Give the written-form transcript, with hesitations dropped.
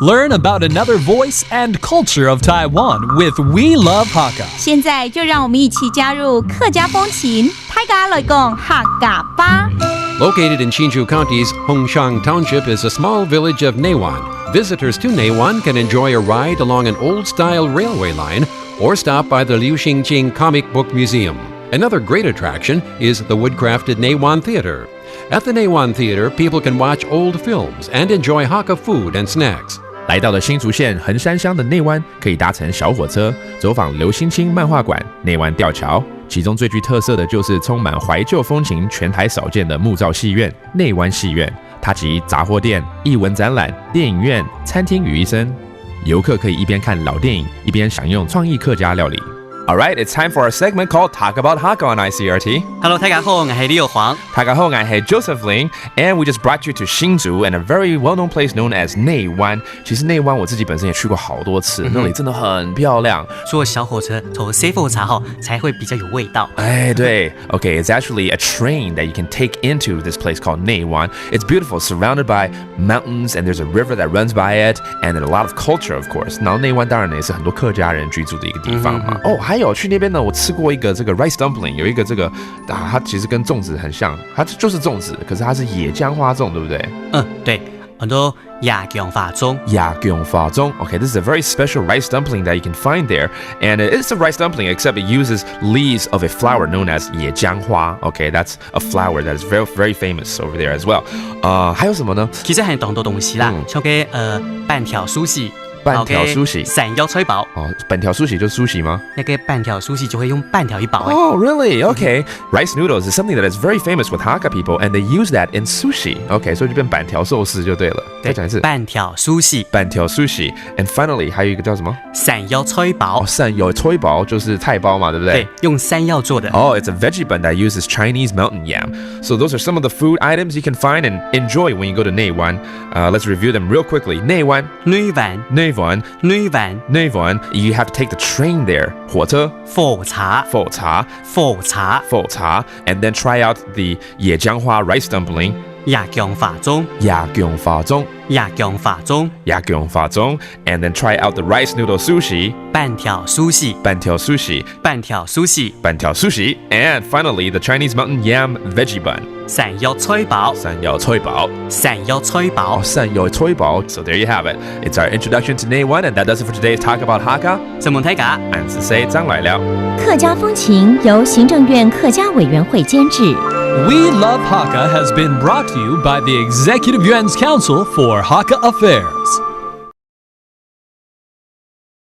Learn about another voice and culture of Taiwan with We Love Hakka. 现在就让我们一起加入客家风情，大家来讲客家吧。Located in Hsinchu County's Hongshan Township is a small village of Neiwan. Visitors to Neiwan can enjoy a ride along an old-style railway line or stop by the Liu Xingqing Comic Book Museum. Another great attraction is the wood-crafted Neiwan Theater. At the Neiwan Theater, people can watch old films and enjoy Hakka food and snacks. 来到了新竹县横山乡的内湾，可以搭乘小火车走访刘兴清漫画馆、内湾吊桥。其中最具特色的就是充满怀旧风情、全台少见的木造戏院——内湾戏院。它集杂货店、艺文展览、电影院、餐厅于一身。游客可以一边看老电影，一边享用创意客家料理。All right, it's time for our segment called Talk About Hakka on ICRT. Hello， 大家好，我係Leo Huang。大家好，我係Joseph Ling, and we just brought you to Hsinchu and a very well-known place known as 内湾。其实内湾我自己本身也去过好多次，那里真的很漂亮。坐小火车坐西火茶後才會比較有味道。哎，對 ，Okay, it's actually a train that you can take into this place called 內灣. It's beautiful, surrounded by mountains, and there's a river that runs by it, and a lot of culture, of course. 然後內灣當然也是很多客家人居住的一個地方嘛。哦，還有去那邊呢，我吃過一個這個 rice dumpling， 有一個這個它其實跟粽子很像，它就是粽子，可是它是野薑花粽，對不對？對，很多野薑花粽。野薑花粽。Okay, this is a very special rice dumpling that you can find there, and it's a rice dumpling except it uses leaves of a flower known as 野薑花。Okay, that's a flower that is very very famous over there as well. 還有什麼呢？其實很多東西啦，像個半條酥西。半條酥喜，散腰脆包。哦，半條酥喜就是酥喜嗎？那個半條酥喜就會用半條一包。Oh, really? Okay. Rice noodles is something that is very famous with Hakka people, and they use that in sushi. Okay, 所以就變半條壽司就對了。再講一次。半條酥喜。半條酥喜。And finally, 還有一個叫什麼？散腰脆包。哦，散腰脆包就是菜包嘛，對不對？對，用山藥做的。Oh, it's a veggie bun that uses Chinese mountain yam. So those are some of the food items you can find and enjoy when you go to 內灣. Let's review them real quickly. 內灣. You have to take the train there. 火車. 火茶. And then try out the 野薑花 rice dumpling. 野薑花粽. And then try out the rice noodle sushi. 半條酥喜. And finally, the Chinese mountain yam veggie bun. 散腰脆包. So there you have it. It's our introduction to 內灣, and that does it for today's Talk About Hakka. 什麼大家？俺是誰張來了。客家風情由行政院客家委員會監製。We Love Hakka has been brought to you by the Executive Yuan's Council for Hakka Affairs.